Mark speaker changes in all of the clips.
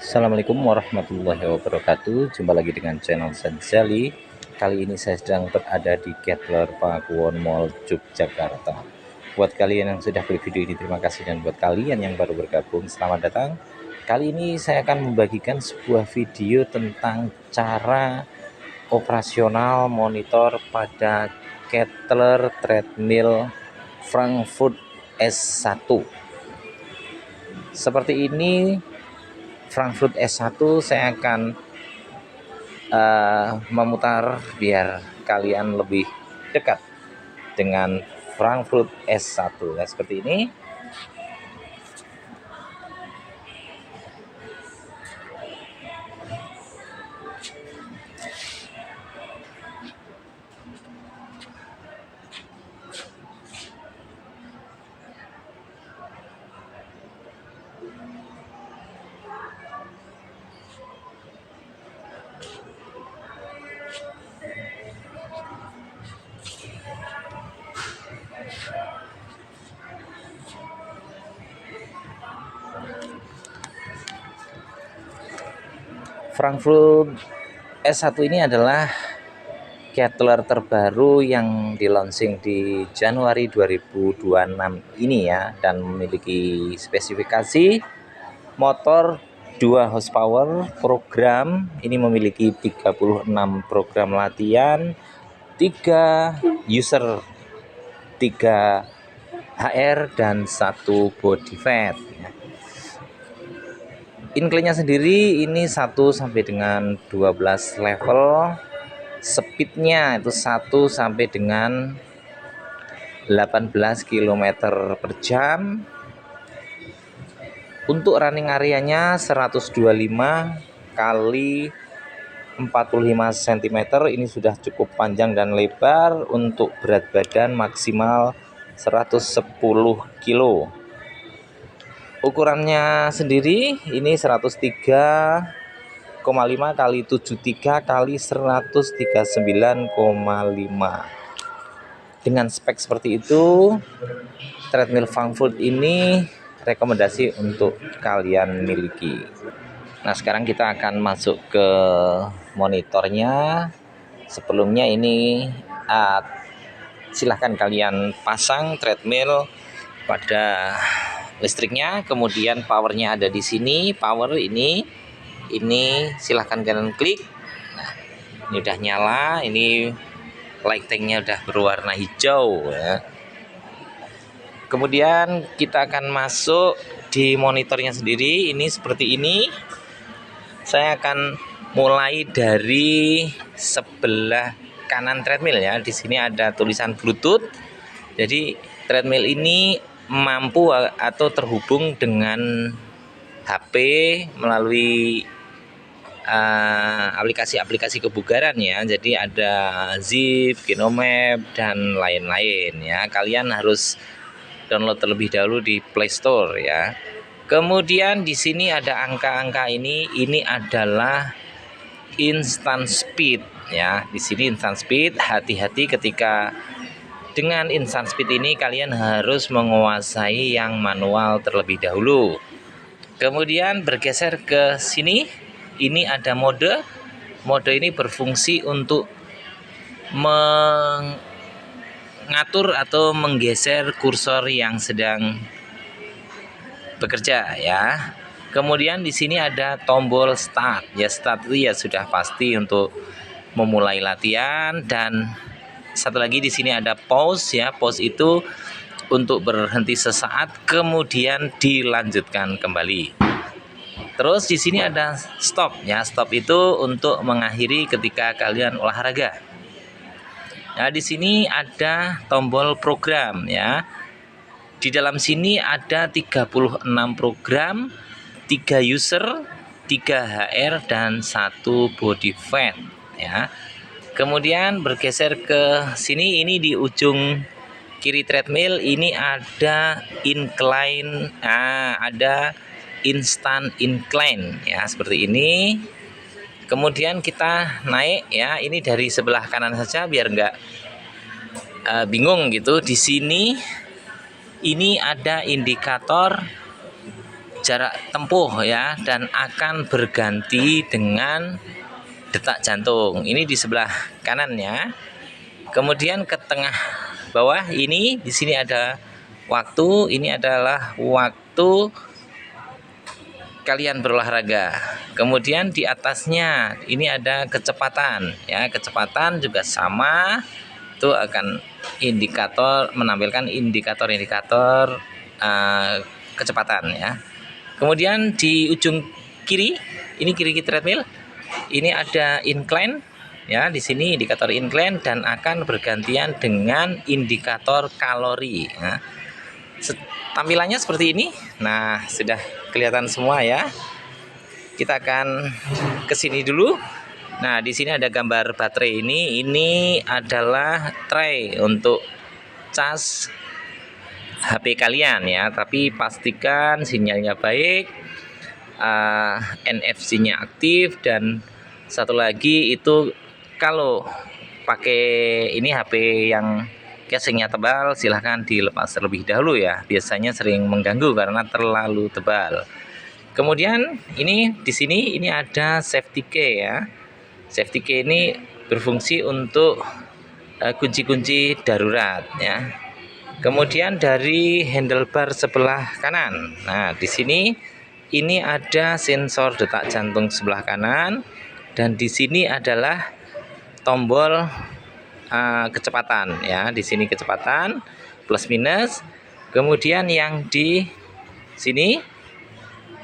Speaker 1: Assalamualaikum warahmatullahi wabarakatuh. Jumpa lagi dengan channel Sanjali. Kali ini saya sedang berada di Kettler Pakuwon Mall Yogyakarta. Buat kalian yang sudah klik video ini, terima kasih, dan buat kalian yang baru bergabung, selamat datang. Kali ini saya akan membagikan sebuah video tentang cara operasional monitor pada Kettler Treadmill Frankfurt S1. Seperti ini, Frankfurt S1 saya akan memutar biar kalian lebih dekat dengan Frankfurt S1. Nah, seperti ini. Frankfurt S1 ini adalah Kettler terbaru yang di-launching di Januari 2026 ini ya, dan memiliki spesifikasi motor 2 horsepower program. Ini memiliki 36 program latihan, 3 user, 3 HR, dan 1 body fat. Incline-nya sendiri ini 1 sampai dengan 12 level. Speednya itu 1 sampai dengan 18 km per jam. Untuk running areanya 125 kali 45 cm. Ini sudah cukup panjang dan lebar. Untuk berat badan maksimal 110 kg. Ukurannya sendiri ini 103,5 kali 73 kali 139,5. Dengan spek seperti itu, treadmill Frankfurt ini rekomendasi untuk kalian miliki. Nah, sekarang kita akan masuk ke monitornya. Sebelumnya ini silahkan kalian pasang treadmill pada listriknya, kemudian powernya ada di sini. Power ini silahkan kalian klik. Nah, ini udah nyala, ini lightingnya udah berwarna hijau ya. Kemudian kita akan masuk di monitornya sendiri. Ini seperti ini. Saya akan mulai dari sebelah kanan treadmill ya. Di sini ada tulisan Bluetooth. Jadi treadmill ini mampu atau terhubung dengan HP melalui aplikasi-aplikasi kebugaran ya. Jadi ada Zip, Genomap, dan lain-lain ya. Kalian harus download terlebih dahulu di Play Store ya. Kemudian di sini ada angka-angka ini adalah instant speed ya. Di sini instant speed, hati-hati ketika dengan instant speed ini kalian harus menguasai yang manual terlebih dahulu. Kemudian bergeser ke sini, ini ada mode. Mode ini berfungsi untuk mengatur atau menggeser kursor yang sedang bekerja ya. Kemudian di sini ada tombol start. Ya, start itu ya sudah pasti untuk memulai latihan, dan satu lagi di sini ada pause ya. Pause itu untuk berhenti sesaat kemudian dilanjutkan kembali. Terus di sini ada stop ya. Stop itu untuk mengakhiri ketika kalian olahraga. Nah, di sini ada tombol program ya. Di dalam sini ada 36 program, 3 user, 3 HR, dan 1 body fat ya. Kemudian bergeser ke sini, ini di ujung kiri treadmill ini ada incline, ada instant incline ya, seperti ini. Kemudian kita naik ya, ini dari sebelah kanan saja biar enggak bingung gitu. Di sini ini ada indikator jarak tempuh ya, dan akan berganti dengan detak jantung. Ini di sebelah kanan ya. Kemudian ke tengah bawah ini, di sini ada waktu. Ini adalah waktu kalian berolahraga. Kemudian di atasnya ini ada kecepatan ya. Kecepatan juga sama, itu akan menampilkan indikator kecepatan ya. Kemudian di ujung kiri, ini kiri treadmill, ini ada incline ya, di sini indikator incline dan akan bergantian dengan indikator kalori ya. Tampilannya seperti ini. Nah, sudah kelihatan semua ya. Kita akan ke sini dulu. Nah, di sini ada gambar baterai ini. Ini adalah tray untuk cas HP kalian ya. Tapi pastikan sinyalnya baik, NFC-nya aktif, dan satu lagi itu kalau pakai ini HP yang casingnya tebal, silahkan dilepas terlebih dahulu ya. Biasanya sering mengganggu karena terlalu tebal. Kemudian ini di sini ini ada safety key ya. Safety key ini berfungsi untuk kunci-kunci darurat ya. Kemudian dari handlebar sebelah kanan. Nah, di sini ini ada sensor detak jantung sebelah kanan, dan di sini adalah tombol kecepatan ya. Di sini kecepatan plus minus. Kemudian yang di sini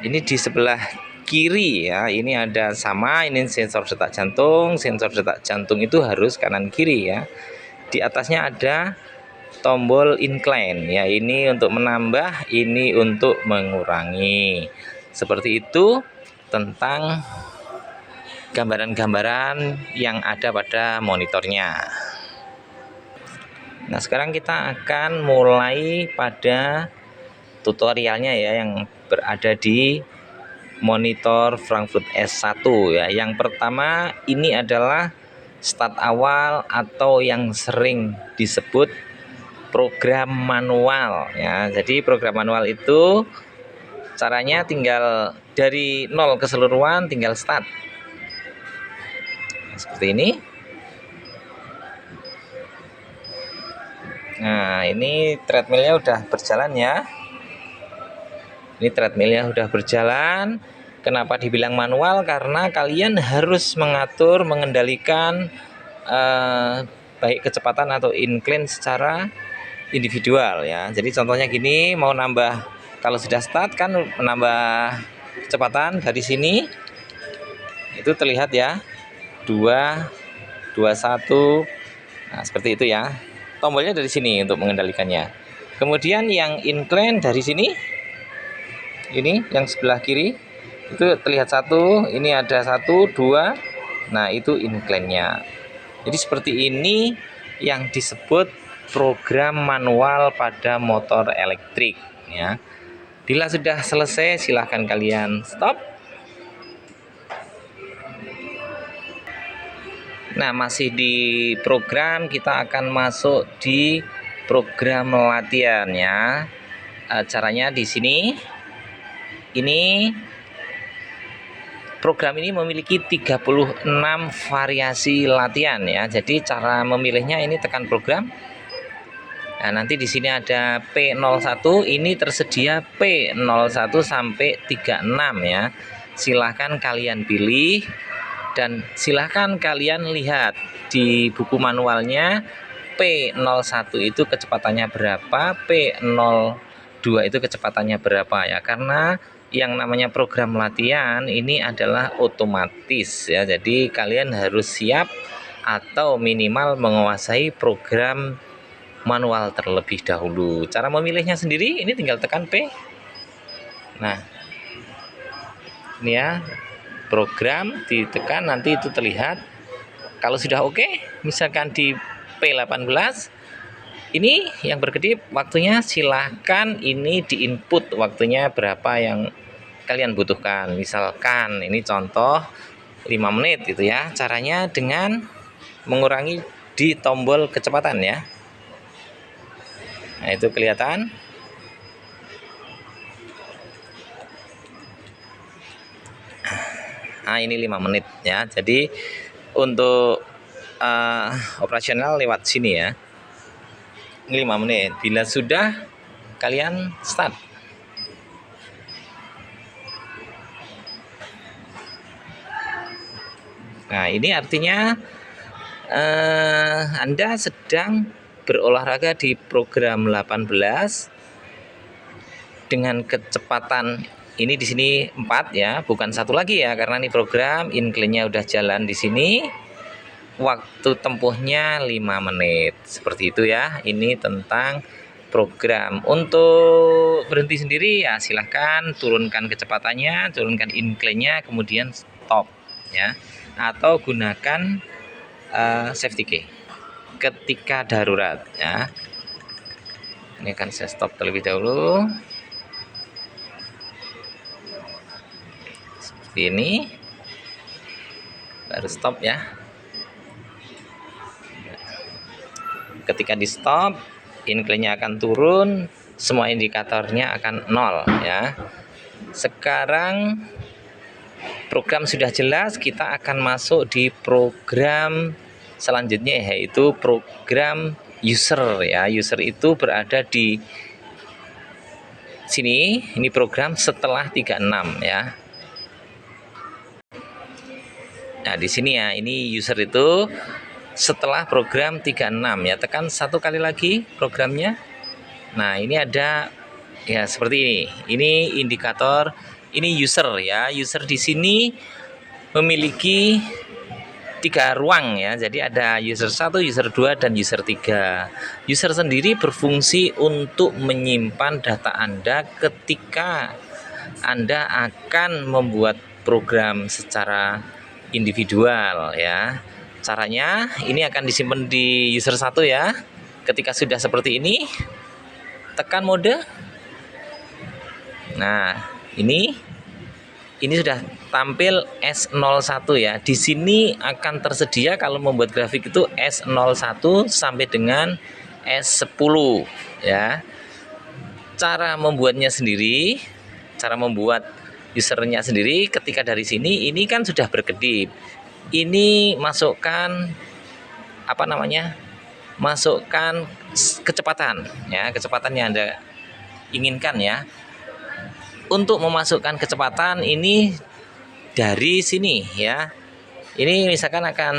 Speaker 1: ini di sebelah kiri ya, ini ada sama, ini sensor detak jantung. Sensor detak jantung itu harus kanan kiri ya. Di atasnya ada tombol incline ya, ini untuk menambah, ini untuk mengurangi. Seperti itu tentang gambaran-gambaran yang ada pada monitornya. Nah, sekarang kita akan mulai pada tutorialnya ya, yang berada di monitor Frankfurt S1 ya. Yang pertama ini adalah start awal atau yang sering disebut program manual ya. Jadi program manual itu caranya tinggal dari nol keseluruhan, tinggal start. Seperti ini. Nah, ini treadmillnya udah berjalan ya. Ini treadmillnya udah berjalan. Kenapa dibilang manual? Karena kalian harus mengatur, mengendalikan baik kecepatan atau incline secara individual ya. Jadi contohnya gini, mau nambah, kalau sudah start kan menambah kecepatan dari sini. Itu terlihat ya. 2, 21. Nah, seperti itu ya. Tombolnya dari sini untuk mengendalikannya. Kemudian yang incline dari sini, ini yang sebelah kiri itu terlihat 1, ini ada 1, 2. Nah, itu incline-nya. Jadi seperti ini yang disebut program manual pada motor elektrik ya. Bila sudah selesai, silahkan kalian stop. Nah, masih di program, kita akan masuk di program latihan ya. Caranya di sini. Ini program ini memiliki 36 variasi latihan ya. Jadi cara memilihnya ini tekan program. Nah, nanti di sini ada P01, ini tersedia P01 sampai 36 ya. Silahkan kalian pilih. Dan silahkan kalian lihat di buku manualnya P01 itu kecepatannya berapa, P02 itu kecepatannya berapa ya. Karena yang namanya program latihan ini adalah otomatis ya. Jadi kalian harus siap atau minimal menguasai program manual terlebih dahulu. Cara memilihnya sendiri ini tinggal tekan P. Nah, ini ya. Program ditekan, nanti itu terlihat. Kalau sudah oke, misalkan di P18 ini yang berkedip waktunya, silahkan ini di input waktunya berapa yang kalian butuhkan. Misalkan ini contoh 5 menit gitu ya. Caranya dengan mengurangi di tombol kecepatan ya. Nah, itu kelihatan. Nah, ini 5 menit ya. Jadi untuk operasional lewat sini ya. Ini 5 menit. Bila sudah, kalian start. Nah, ini artinya Anda sedang berolahraga di program 18 dengan kecepatan ini di sini 4 ya, bukan 1 lagi ya, karena ini program incline-nya udah jalan di sini. Waktu tempuhnya 5 menit. Seperti itu ya. Ini tentang program. Untuk berhenti sendiri ya silahkan turunkan kecepatannya, turunkan incline-nya, kemudian stop ya. Atau gunakan safety key ketika darurat ya. Ini akan saya stop terlebih dahulu. Seperti ini. Baru stop ya. Ketika di stop, incline-nya akan turun, semua indikatornya akan 0 ya. Sekarang program sudah jelas, kita akan masuk di program selanjutnya, yaitu program user ya. User itu berada di sini, ini program setelah 36 ya. Nah, di sini ya, ini user itu setelah program 36 ya. Tekan 1 kali lagi programnya. Nah, ini ada ya seperti ini. Ini indikator, ini user ya. User di sini memiliki 3 ruang ya. Jadi ada user 1, user 2 dan user 3. User sendiri berfungsi untuk menyimpan data Anda ketika Anda akan membuat program secara individual ya. Caranya ini akan disimpan di user 1 ya. Ketika sudah seperti ini, tekan mode. Nah, ini sudah tampil S01 ya. Di sini akan tersedia kalau membuat grafik itu S01 sampai dengan S10 ya. Cara membuatnya sendiri, cara membuat usernya sendiri, ketika dari sini ini kan sudah berkedip. Ini masukkan masukkan kecepatan ya, kecepatan yang Anda inginkan ya. Untuk memasukkan kecepatan ini dari sini ya. Ini misalkan akan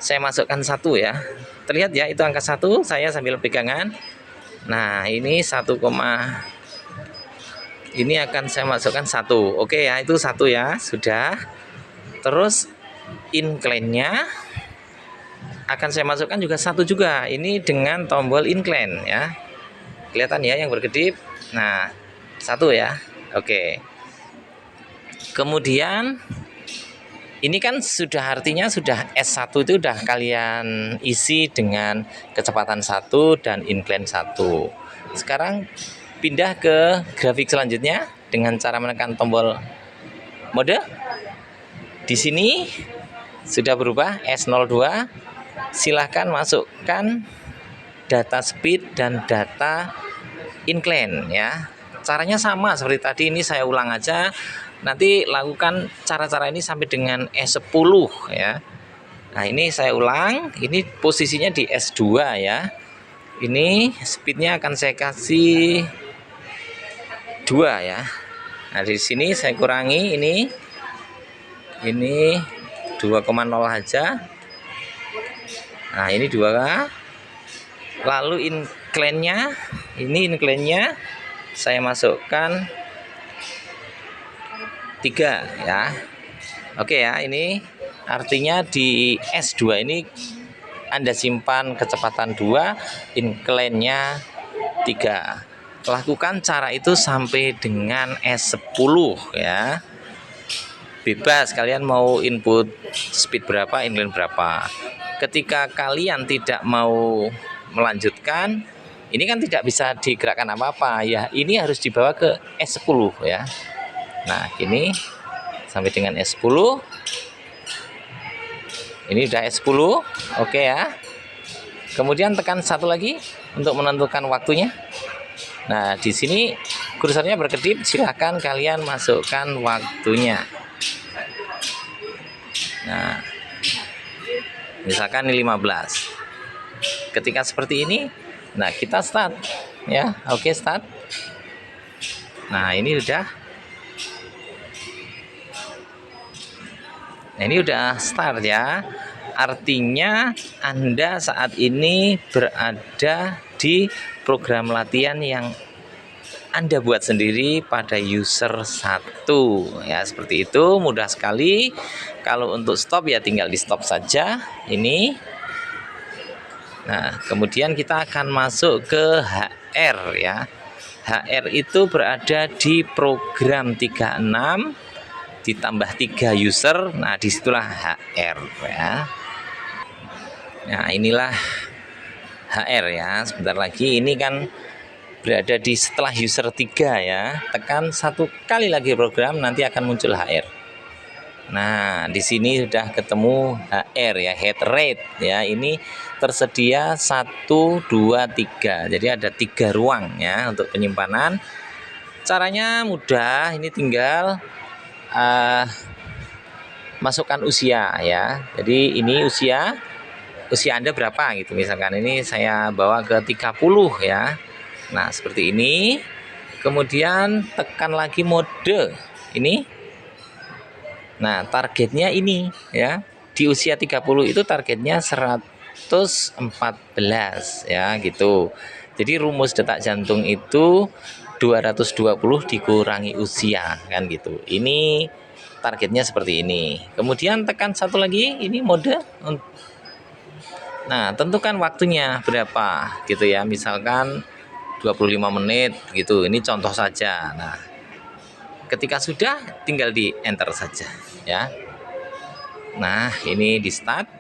Speaker 1: saya masukkan 1 ya. Terlihat ya, itu angka 1, saya sambil pegangan. Nah, ini 1, ini akan saya masukkan 1. Oke ya, itu 1 ya, sudah. Terus incline-nya akan saya masukkan juga 1 juga. Ini dengan tombol incline ya. Kelihatan ya yang berkedip. Nah, 1 ya. Oke. Kemudian ini kan sudah artinya sudah S1 itu udah kalian isi dengan kecepatan 1 dan incline 1. Sekarang pindah ke grafik selanjutnya dengan cara menekan tombol mode. Di sini sudah berubah S02. Silahkan masukkan data speed dan data incline ya. Caranya sama seperti tadi, ini saya ulang aja. Nanti lakukan cara-cara ini sampai dengan S10 ya. Nah, ini saya ulang, ini posisinya di S2 ya. Ini speednya akan saya kasih 2 ya. Nah, di sini saya kurangi ini 2,0 aja. Nah, ini 2. Lalu incline-nya, saya masukkan 3 ya. Oke ya, ini artinya di S2 ini Anda simpan kecepatan 2, incline-nya 3. Lakukan cara itu sampai dengan S10 ya. Bebas kalian mau input speed berapa, incline berapa. Ketika kalian tidak mau melanjutkan, ini kan tidak bisa digerakkan apa-apa ya. Ini harus dibawa ke S10 ya. Nah, ini sampai dengan S10. Ini udah S10. Oke ya. Kemudian tekan 1 lagi untuk menentukan waktunya. Nah, di sini kursornya berkedip, silahkan kalian masukkan waktunya. Misalkan ini 15. Ketika seperti ini, nah kita start ya. Oke, start. Nah, ini udah. Nah, ini udah start ya. Artinya Anda saat ini berada di program latihan yang Anda buat sendiri pada user 1 ya, seperti itu, mudah sekali. Kalau untuk stop ya tinggal di stop saja ini. Nah, kemudian kita akan masuk ke HR ya. HR itu berada di program 36 ditambah 3 user. Nah, disitulah HR ya. Nah, inilah HR ya. Sebentar lagi ini kan berada di setelah user 3 ya. Tekan 1 kali lagi program, nanti akan muncul HR. Nah, di sini sudah ketemu HR ya, head rate ya. Ini tersedia 1, 2, 3. Jadi ada 3 ruang ya untuk penyimpanan. Caranya mudah, ini tinggal masukkan usia ya. Jadi ini usia Anda berapa gitu. Misalkan ini saya bawa ke 30 ya. Nah, seperti ini. Kemudian tekan lagi mode ini. Nah, targetnya ini ya. Di usia 30 itu targetnya 114 ya gitu. Jadi rumus detak jantung itu 220 dikurangi usia kan gitu. Ini targetnya seperti ini. Kemudian tekan satu lagi ini mode. Nah, tentukan waktunya berapa gitu ya. Misalkan 25 menit gitu. Ini contoh saja. Nah, ketika sudah tinggal di enter saja ya. Nah, ini di start.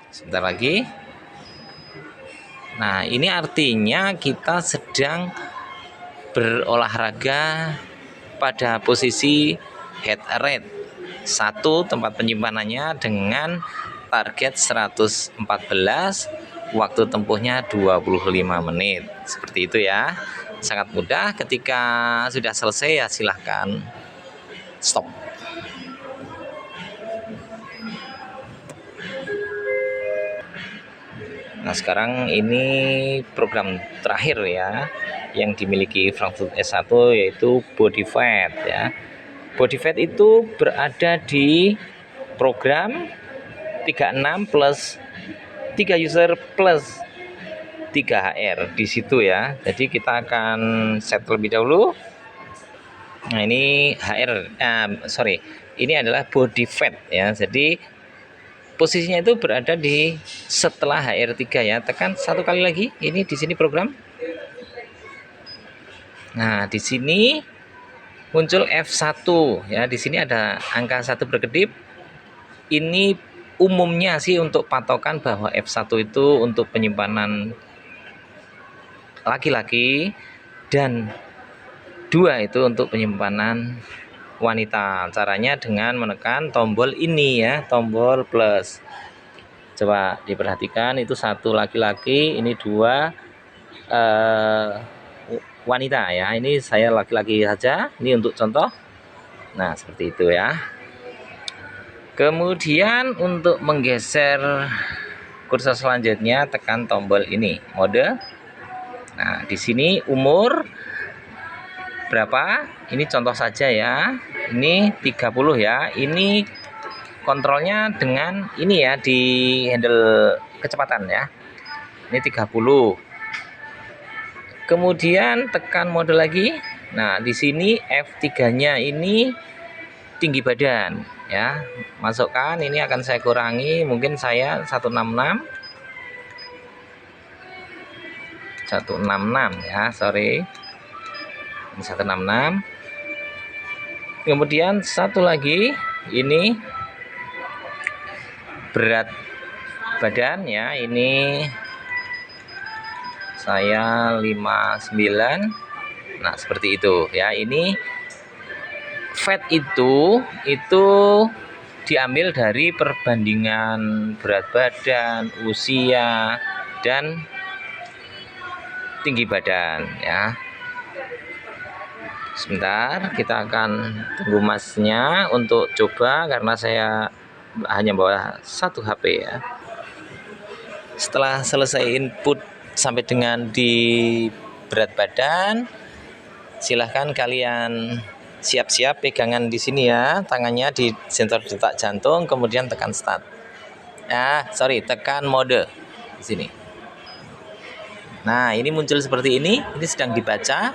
Speaker 1: Sebentar lagi. Nah, ini artinya kita sedang berolahraga pada posisi head rate 1 tempat penyimpanannya dengan target 114, waktu tempuhnya 25 menit. Seperti itu ya. Sangat mudah. Ketika sudah selesai ya silahkan stop. Nah, sekarang ini program terakhir ya yang dimiliki Frankfurt S1 yaitu body fat ya. Body fat itu berada di program 36 plus 3 user plus 3 HR di situ ya. Jadi kita akan set terlebih dahulu. Nah, ini ini adalah body fat ya. Jadi posisinya itu berada di setelah HR3 ya. Tekan 1 kali lagi. Ini di sini program. Nah, di sini muncul F1 ya. Di sini ada angka 1 berkedip. Ini umumnya sih untuk patokan bahwa F1 itu untuk penyimpanan laki-laki dan 2 itu untuk penyimpanan wanita. Caranya dengan menekan tombol ini ya, tombol plus. Coba diperhatikan, itu 1 laki-laki, ini 2 wanita ya. Ini saya laki-laki saja, ini untuk contoh. Nah, seperti itu ya. Kemudian untuk menggeser kursor selanjutnya tekan tombol ini, mode. Nah, di sini umur berapa? Ini contoh saja ya. Ini 30 ya. Ini kontrolnya dengan ini ya, di handle kecepatan ya. Ini 30. Kemudian tekan mode lagi. Nah, di sini F3-nya ini tinggi badan ya. Masukkan, ini akan saya kurangi, mungkin saya 166 ya, sorry. Ini 166. Kemudian satu lagi, ini berat badan ya, ini saya 59. Nah, seperti itu ya. Ini fat itu diambil dari perbandingan berat badan, usia, dan tinggi badan ya. Sebentar, kita akan tunggu masnya untuk coba karena saya hanya bawa satu HP ya. Setelah selesai input sampai dengan di berat badan, silahkan kalian siap-siap pegangan di sini ya, tangannya di sensor detak jantung, kemudian tekan start. Tekan mode di sini. Nah, ini muncul seperti ini sedang dibaca.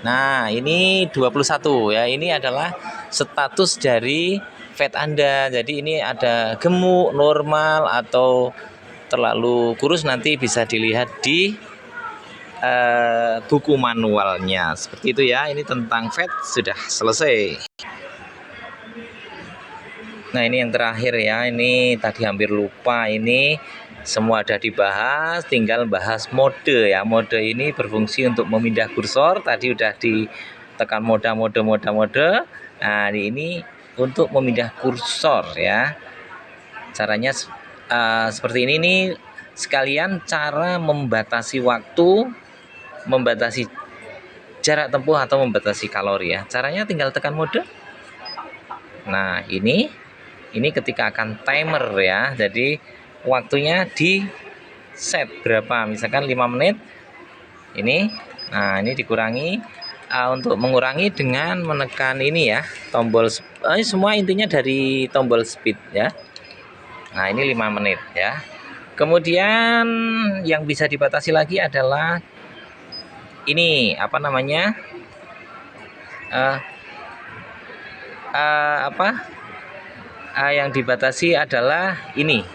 Speaker 1: Nah, ini 21 ya. Ini adalah status dari fat Anda. Jadi ini ada gemuk, normal atau terlalu kurus, nanti bisa dilihat di buku manualnya. Seperti itu ya. Ini tentang fat sudah selesai. Nah, ini yang terakhir ya. Ini tadi hampir lupa, ini semua ada dibahas, tinggal bahas mode ya. Mode ini berfungsi untuk memindah kursor. Tadi udah ditekan mode. Nah, ini untuk memindah kursor ya. Caranya seperti ini nih, sekalian cara membatasi waktu, membatasi jarak tempuh atau membatasi kalori ya. Caranya tinggal tekan mode. Nah, ini ketika akan timer ya. Jadi waktunya di set berapa, misalkan 5 menit ini. Nah, ini dikurangi, untuk mengurangi dengan menekan ini ya, tombol semua intinya dari tombol speed ya. Nah, ini 5 menit ya. Kemudian yang bisa dibatasi lagi adalah ini yang dibatasi adalah ini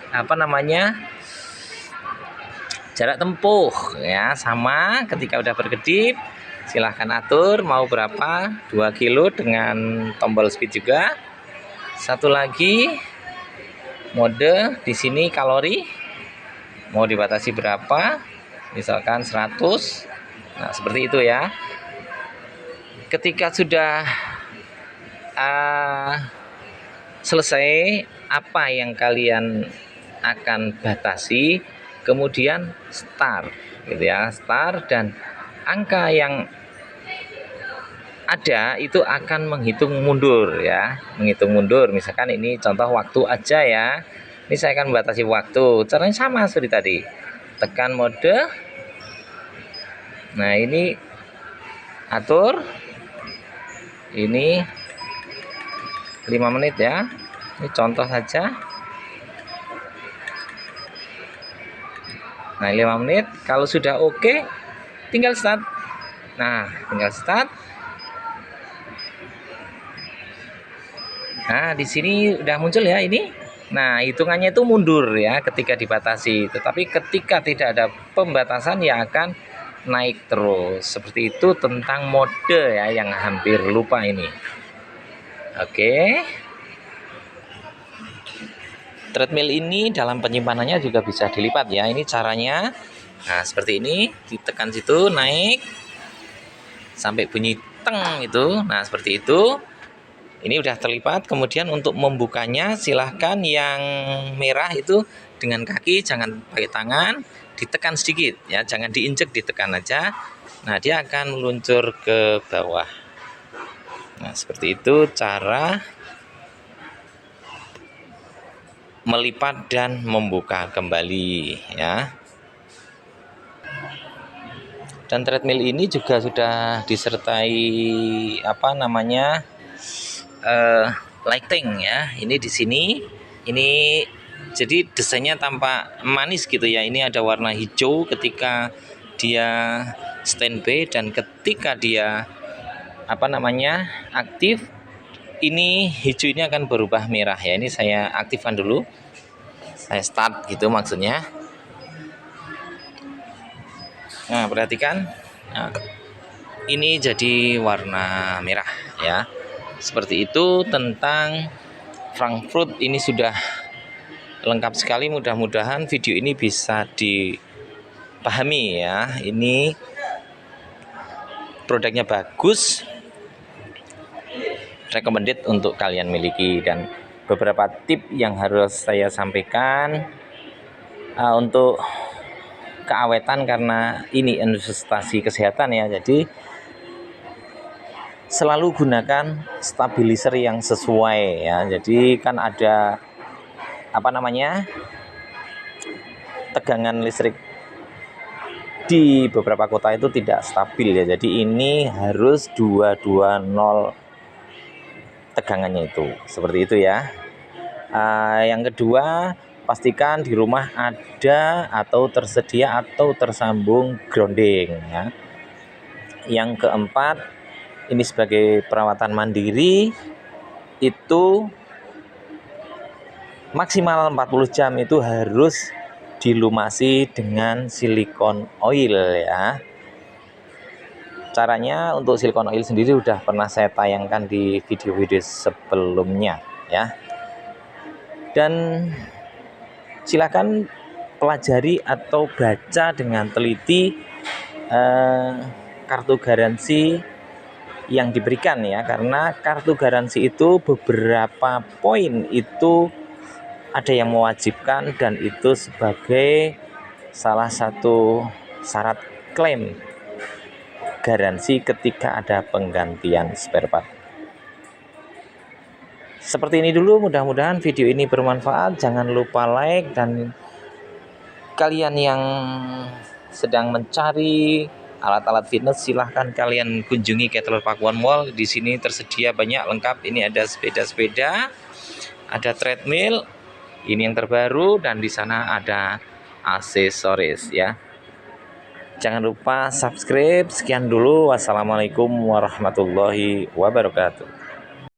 Speaker 1: jarak tempuh ya. Sama ketika udah berkedip, silahkan atur mau berapa, 2 kilo dengan tombol speed juga. Satu lagi mode di sini kalori mau dibatasi berapa, misalkan 100. Nah, seperti itu ya. Ketika sudah selesai apa yang kalian akan batasi, kemudian start gitu ya, start, dan angka yang ada itu akan menghitung mundur ya, menghitung mundur. Misalkan ini contoh waktu aja ya, ini saya akan membatasi waktu. Caranya sama seperti tadi, tekan mode. Nah, ini atur, ini 5 menit ya. Ini contoh saja. Nah, 5 menit. Kalau sudah oke, tinggal start. Nah, tinggal start. Nah, di sini udah muncul ya ini. Nah, hitungannya itu mundur ya ketika dibatasi. Tetapi ketika tidak ada pembatasan ya akan naik terus. Seperti itu tentang mode ya, yang hampir lupa ini. Oke. Treadmill ini dalam penyimpanannya juga bisa dilipat ya. Ini caranya. Nah, seperti ini, ditekan situ naik sampai bunyi teng itu. Nah, seperti itu. Ini udah terlipat. Kemudian untuk membukanya silahkan yang merah itu dengan kaki, jangan pakai tangan, ditekan sedikit ya, jangan diinjek, ditekan aja. Nah, dia akan meluncur ke bawah. Nah, seperti itu cara melipat dan membuka kembali ya. Dan treadmill ini juga sudah disertai lighting ya. Ini di sini, ini jadi desainnya tampak manis gitu ya. Ini ada warna hijau ketika dia standby, dan ketika dia aktif, ini hijau ini akan berubah merah ya. Ini saya aktifkan dulu, saya start gitu maksudnya. Nah, perhatikan, nah, ini jadi warna merah ya. Seperti itu tentang Frankfurt. Ini sudah lengkap sekali. Mudah-mudahan video ini bisa dipahami ya. Ini produknya bagus, recommended untuk kalian miliki. Dan beberapa tip yang harus saya sampaikan untuk keawetan, karena ini investasi kesehatan ya. Jadi selalu gunakan stabilizer yang sesuai ya. Jadi kan ada tegangan listrik di beberapa kota itu tidak stabil ya. Jadi ini harus 220 tegangannya itu. Seperti itu ya. Yang kedua, pastikan di rumah ada atau tersedia atau tersambung grounding ya. Yang keempat, ini sebagai perawatan mandiri itu maksimal 40 jam itu harus dilumasi dengan silikon oil ya. Caranya untuk silikon oil sendiri udah pernah saya tayangkan di video-video sebelumnya ya. Dan silakan pelajari atau baca dengan teliti kartu garansi yang diberikan ya, karena kartu garansi itu beberapa poin itu ada yang mewajibkan dan itu sebagai salah satu syarat klaim garansi ketika ada penggantian spare part. Seperti ini dulu, mudah-mudahan video ini bermanfaat. Jangan lupa like, dan kalian yang sedang mencari alat-alat fitness silahkan kalian kunjungi Kettler Pakuan Mall. Di sini tersedia banyak lengkap. Ini ada sepeda-sepeda, ada treadmill, ini yang terbaru, dan di sana ada aksesoris ya. Jangan lupa subscribe. Sekian dulu. Wassalamualaikum warahmatullahi wabarakatuh.